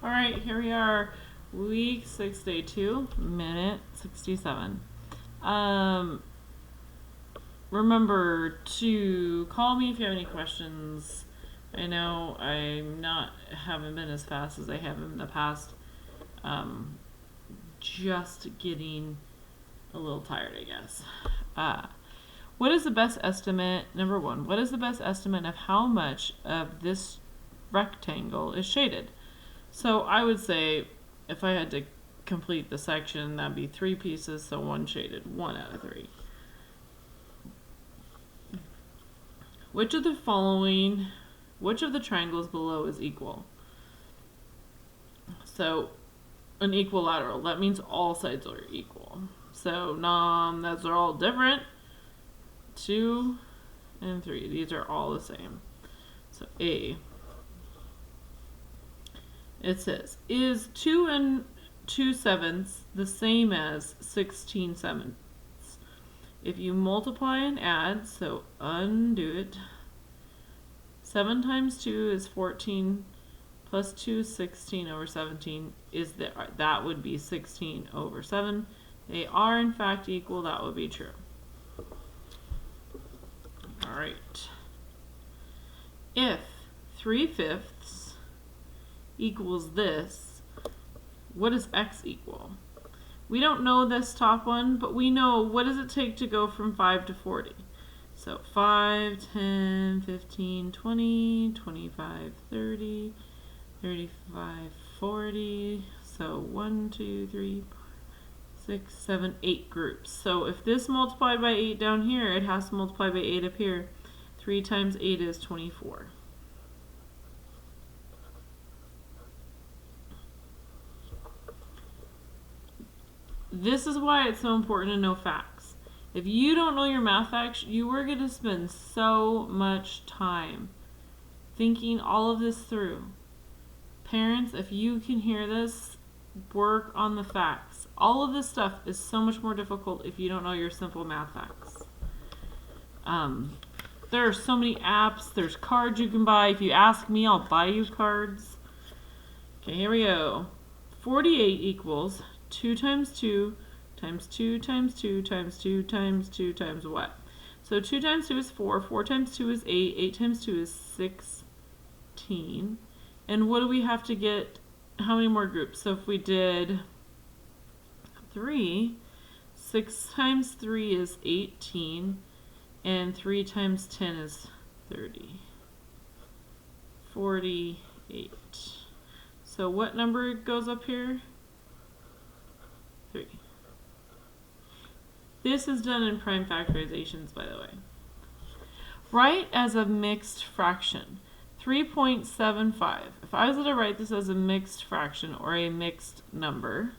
All right, here we are, week 6, day 2, minute 67. Remember to call me if you have any questions. I know haven't been as fast as I have in the past. Just getting a little tired, I guess. What is the best estimate? Number 1, what is the best estimate of how much of this rectangle is shaded? So I would say if I had to complete the section, that'd be 3 pieces, so 1 shaded, 1 out of 3. Which of the triangles below is equal? So an equilateral, that means all sides are equal. So those are all different. 2 and 3, these are all the same. So A. It says, is 2 and 2/7 the same as 16/7? If you multiply and add, so undo it. 7 times 2 is 14, plus 2 is 16 over 17. That would be 16 over 7. They are in fact equal, that would be true. All right. If 3/5 equals this, what does x equal? We don't know this top one, but we know what does it take to go from 5 to 40. So 5, 10, 15, 20, 25, 30, 35, 40. So 1, 2, 3, 4, 6, 7, 8 groups. So if this multiplied by 8 down here, it has to multiply by 8 up here. 3 times 8 is 24. This is why it's so important to know facts. If you don't know your math facts, you are going to spend so much time thinking all of this through. Parents, if you can hear this, work on the facts. All of this stuff is so much more difficult if you don't know your simple math facts. There are so many apps. There's cards you can buy. If you ask me, I'll buy you cards. Okay, here we go. 48 equals 2 times 2 times 2 times 2 times 2 times 2 times what? So 2 times 2 is 4, 4 times 2 is 8, 8 times 2 is 16. And what do we have to get? How many more groups? So if we did 3, 6 times 3 is 18, and 3 times 10 is 30. 48. So what number goes up here? 3. This is done in prime factorizations, by the way. Write as a mixed fraction. 3.75. If I was to write this as a mixed fraction or a mixed number,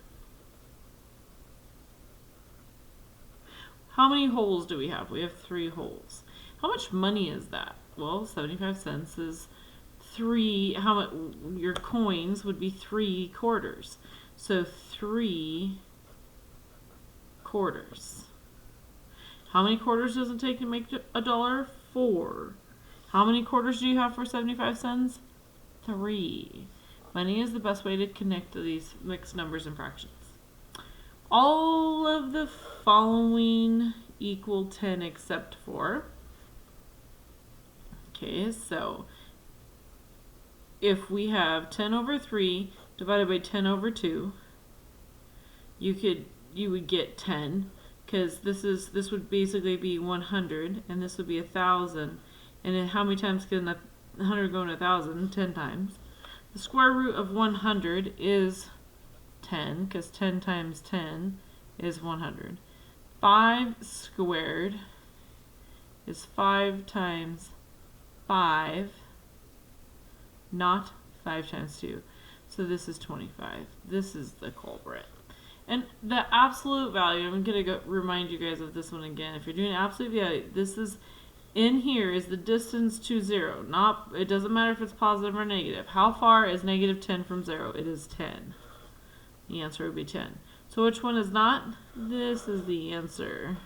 how many holes do we have? We have 3 holes. How much money is that? Well, 75 cents is 3. How much? Your coins would be 3 quarters. So 3 quarters. How many quarters does it take to make $1? 4. How many quarters do you have for 75 cents? 3. Money is the best way to connect to these mixed numbers and fractions. All of the following equal 10 except for. Okay, so if we have 10 over 3 divided by 10 over 2, you would get 10, because this would basically be 100, and this would be 1,000. And then how many times can 100 go into 1,000? 10 times. The square root of 100 is 10, because 10 times 10 is 100. 5 squared is 5 times 5, not 5 times 2. So this is 25. This is the culprit. And the absolute value, I'm going to remind you guys of this one again. If you're doing absolute value, this is, in here is the distance to 0. It doesn't matter if it's positive or negative. How far is negative 10 from 0? It is 10. The answer would be 10. So which one is not? This is the answer.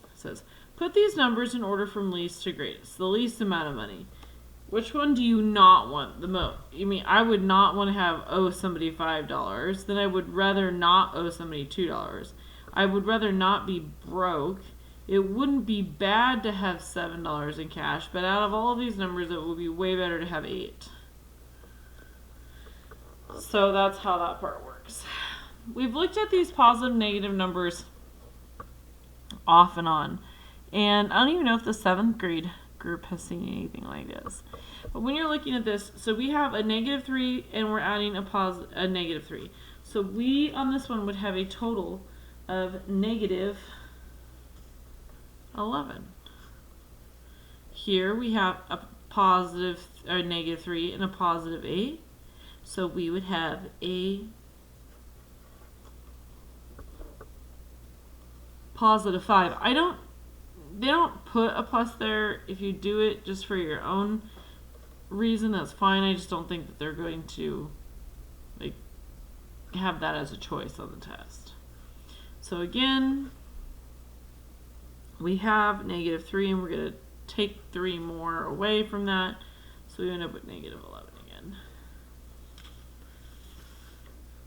It says, put these numbers in order from least to greatest. The least amount of money. Which one do you not want the most? I mean, I would not want to have owe somebody $5. Then I would rather not owe somebody $2. I would rather not be broke. It wouldn't be bad to have $7 in cash, but out of all of these numbers, it would be way better to have 8. So that's how that part works. We've looked at these positive, negative numbers off and on. And I don't even know if the 7th grade group has seen anything like this. But when you're looking at this, so we have a -3 and we're adding a -3. So we, on this one, would have a total of -11. Here we have a positive, or -3 and a +8. So we would have a +5. They don't put a plus there. If you do it just for your own reason, that's fine. I just don't think that they're going to like have that as a choice on the test. So again, we have -3 and we're going to take 3 more away from that. So we end up with -11 again.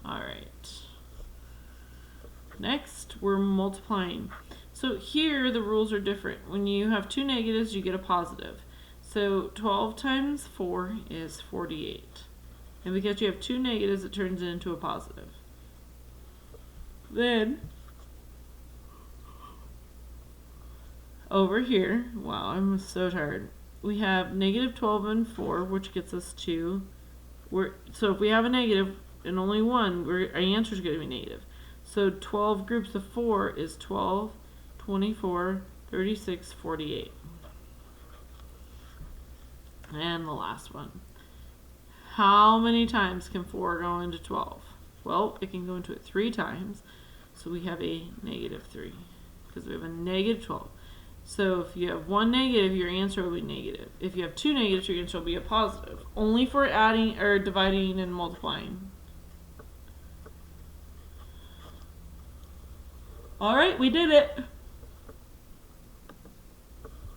Alright. Next, we're multiplying. So here, the rules are different. When you have 2 negatives, you get a positive. So 12 times 4 is 48. And because you have 2 negatives, it turns it into a positive. Then, over here, wow, I'm so tired. We have -12 and 4, which gets us to, so if we have a negative and only one, our answer is going to be negative. So 12 groups of 4 is 12, 24, 36, 48. And the last one. How many times can 4 go into 12? Well, it can go into it 3 times. So we have a -3 because we have a -12. So if you have 1 negative, your answer will be negative. If you have 2 negatives, your answer will be a positive. Only for adding or dividing and multiplying. All right, we did it.